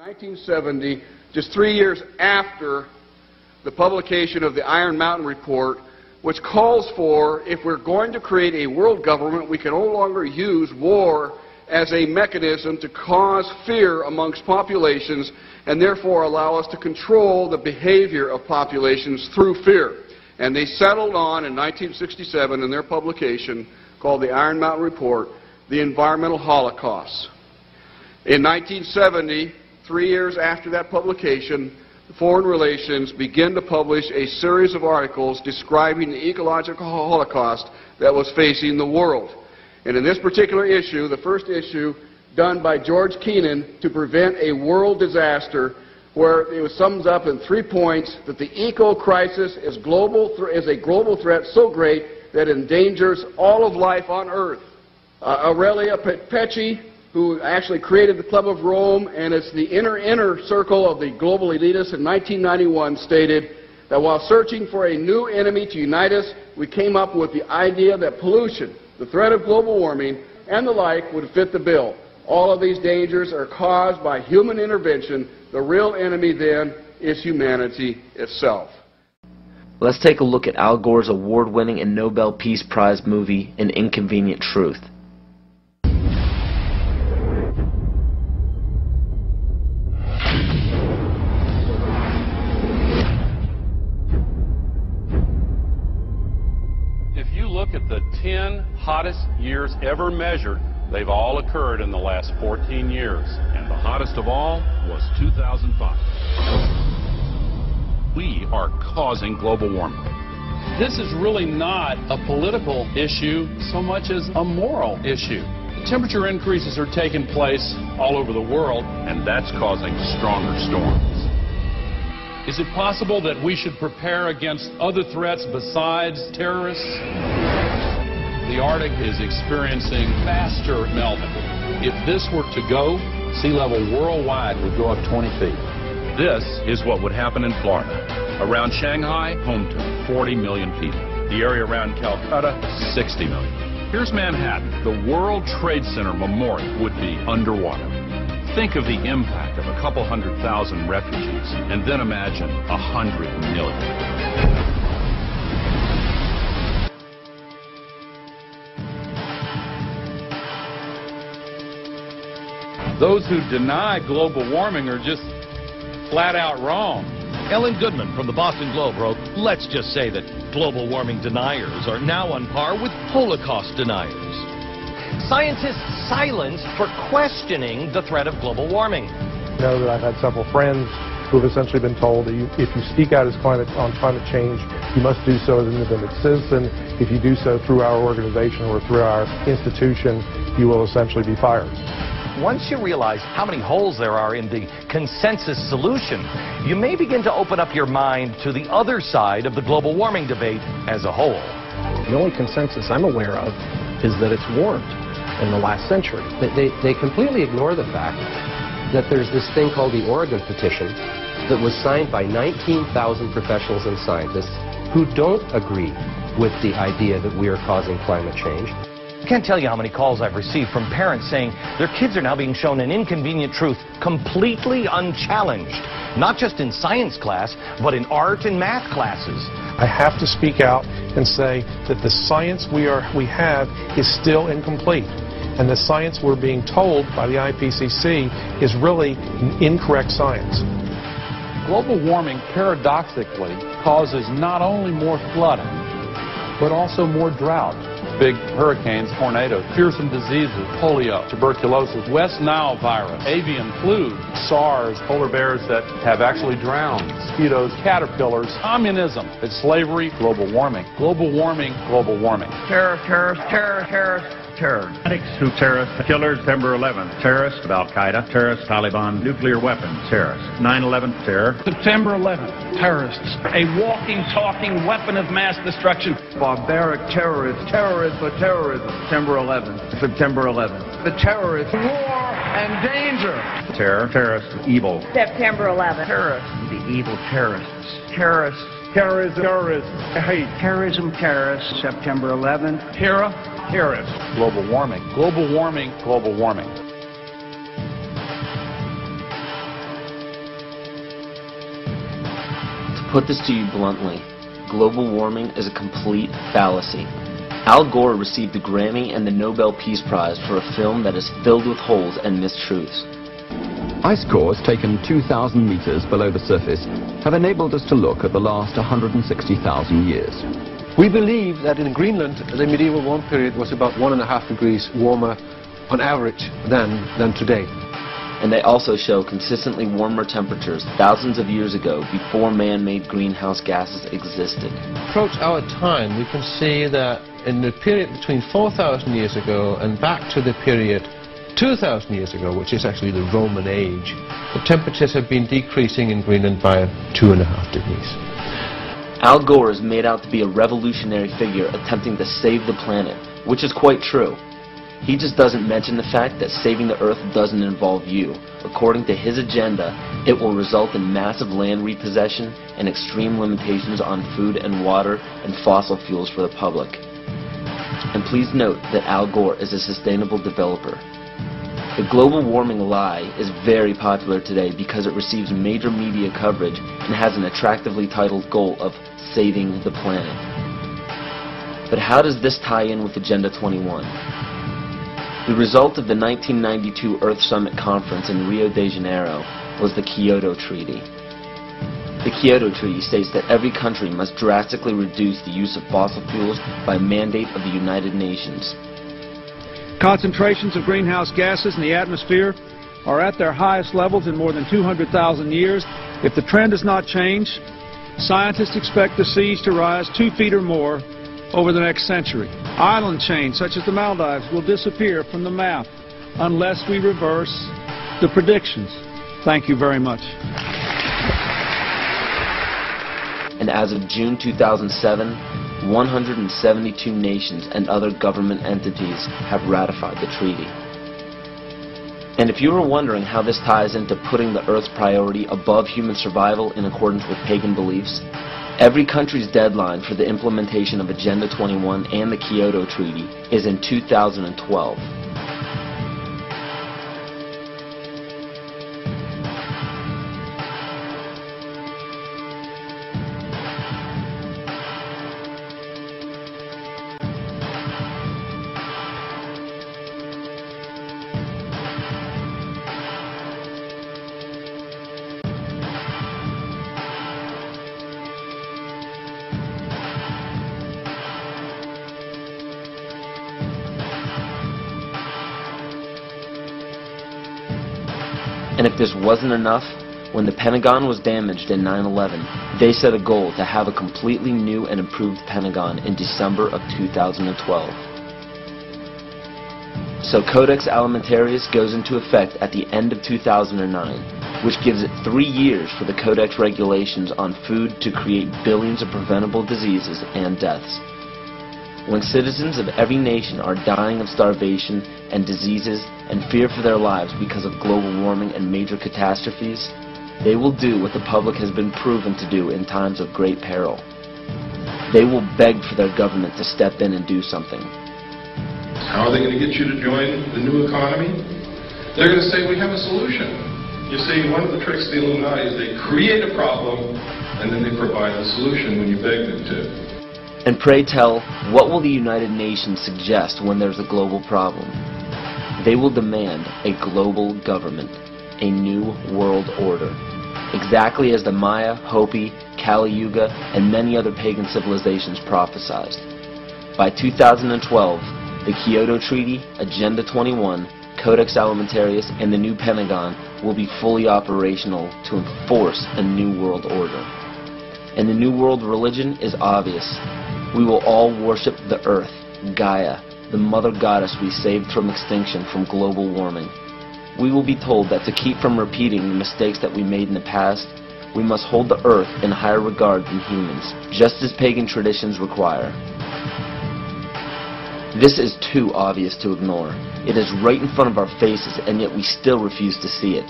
1970, just 3 years after the publication of the Iron Mountain Report, which calls for, if we're going to create a world government, we can no longer use war as a mechanism to cause fear amongst populations and therefore allow us to control the behavior of populations through fear. And they settled on, in 1967, in their publication called the Iron Mountain Report, the environmental holocaust. In 1970, 3 years after that publication, Foreign Relations began to publish a series of articles describing the ecological holocaust that was facing the world. And in this particular issue, the first issue done by George Kennan to prevent a world disaster, where it sums up in 3 points that the eco-crisis is a global threat so great that it endangers all of life on Earth. Aurelia Pecci, who actually created the Club of Rome, and it's the inner circle of the global elitists, in 1991 stated that while searching for a new enemy to unite us, we came up with the idea that pollution, the threat of global warming, and the like would fit the bill. All of these dangers are caused by human intervention. The real enemy then is humanity itself. Let's take a look at Al Gore's award-winning and Nobel Peace Prize movie, An Inconvenient Truth. Look at the 10 hottest years ever measured. They've all occurred in the last 14 years. And the hottest of all was 2005. We are causing global warming. This is really not a political issue so much as a moral issue. Temperature increases are taking place all over the world, and that's causing stronger storms. Is it possible that we should prepare against other threats besides terrorists? The Arctic is experiencing faster melting. If this were to go, sea level worldwide would go up 20 feet. This is what would happen in Florida. Around Shanghai, home to 40 million people. The area around Calcutta, 60 million. Here's Manhattan. The World Trade Center Memorial would be underwater. Think of the impact of a couple 100,000 refugees, and then imagine 100 million. Those who deny global warming are just flat out wrong. Ellen Goodman from the Boston Globe wrote, "Let's just say that global warming deniers are now on par with Holocaust deniers." Scientists silence for questioning the threat of global warming. I know that I've had several friends who have essentially been told that if you speak out on climate change, you must do so as an independent citizen. If you do so through our organization or through our institution, you will essentially be fired. Once you realize how many holes there are in the consensus solution, you may begin to open up your mind to the other side of the global warming debate as a whole. The only consensus I'm aware of is that it's warmed in the last century. They completely ignore the fact that there's this thing called the Oregon Petition that was signed by 19,000 professionals and scientists who don't agree with the idea that we are causing climate change. I can't tell you how many calls I've received from parents saying their kids are now being shown an inconvenient truth completely unchallenged, not just in science class, but in art and math classes. I have to speak out and say that the science we have is still incomplete, and the science we're being told by the IPCC is really incorrect science. Global warming paradoxically causes not only more flooding, but also more drought. Big hurricanes, tornadoes, fearsome diseases, polio, tuberculosis, West Nile virus, avian flu, SARS, polar bears that have actually drowned, mosquitoes, caterpillars, communism, it's slavery, global warming, global warming, global warming. Terror, terrorist, terror, terrorist. Terror. Who terrorists, killers, September 11th. Terrorists of Al-Qaeda, terrorists, Taliban, nuclear weapons, terrorists. 9/11 terror. September 11th, terrorists. A walking, talking weapon of mass destruction. Barbaric terrorists, terrorists for terrorism. September 11th. September 11th. The terrorists. War and danger. Terror, terrorists, evil. September 11th. Terrorists, the evil terrorists. Terrorists. Terrorism, terrorists, hate. Terrorism, terrorists. September 11th. Terror, terrorists. Global warming, global warming, global warming. put this to you bluntly, global warming is a complete fallacy. Al Gore received the Grammy and the Nobel Peace Prize for a film that is filled with holes and mistruths. Ice cores taken 2,000 meters below the surface have enabled us to look at the last 160,000 years. We believe that in Greenland, the medieval warm period was about 1.5 degrees warmer on average than today. And they also show consistently warmer temperatures thousands of years ago before man-made greenhouse gases existed. Approach our time, we can see that in the period between 4,000 years ago and back to the period 2,000 years ago, which is actually the Roman age, the temperatures have been decreasing in Greenland by 2.5 degrees. Al Gore is made out to be a revolutionary figure attempting to save the planet, which is quite true. He just doesn't mention the fact that saving the Earth doesn't involve you. According to his agenda, it will result in massive land repossession and extreme limitations on food and water and fossil fuels for the public. And please note that Al Gore is a sustainable developer. The global warming lie is very popular today because it receives major media coverage and has an attractively titled goal of saving the planet. But how does this tie in with Agenda 21? The result of the 1992 Earth Summit Conference in Rio de Janeiro was the Kyoto Treaty. The Kyoto Treaty states that every country must drastically reduce the use of fossil fuels by mandate of the United Nations. Concentrations of greenhouse gases in the atmosphere are at their highest levels in more than 200,000 years. If the trend does not change, scientists expect the seas to rise 2 feet or more over the next century. Island chains such as the Maldives will disappear from the map unless we reverse the predictions. Thank you very much. And as of June 2007, 172 nations and other government entities have ratified the treaty. And if you were wondering how this ties into putting the Earth's priority above human survival in accordance with pagan beliefs, every country's deadline for the implementation of Agenda 21 and the Kyoto Treaty is in 2012. And if this wasn't enough, when the Pentagon was damaged in 9/11, they set a goal to have a completely new and improved Pentagon in December of 2012. So Codex Alimentarius goes into effect at the end of 2009, which gives it 3 years for the Codex regulations on food to create billions of preventable diseases and deaths. When citizens of every nation are dying of starvation and diseases and fear for their lives because of global warming and major catastrophes, they will do what the public has been proven to do in times of great peril. They will beg for their government to step in and do something. How are they going to get you to join the new economy? They're going to say, we have a solution. You see, one of the tricks of the Illuminati is they create a problem and then they provide the solution when you beg them to. And pray tell, what will the United Nations suggest when there's a global problem? They will demand a global government, a new world order, exactly as the Maya, Hopi, Kali Yuga, and many other pagan civilizations prophesied. By 2012, the Kyoto Treaty, Agenda 21, Codex Alimentarius, and the new Pentagon will be fully operational to enforce a new world order. And the new world religion is obvious. We will all worship the earth, Gaia, the mother goddess we saved from extinction from global warming. We will be told that to keep from repeating the mistakes that we made in the past, we must hold the earth in higher regard than humans, just as pagan traditions require. This is too obvious to ignore. It is right in front of our faces, and yet we still refuse to see it.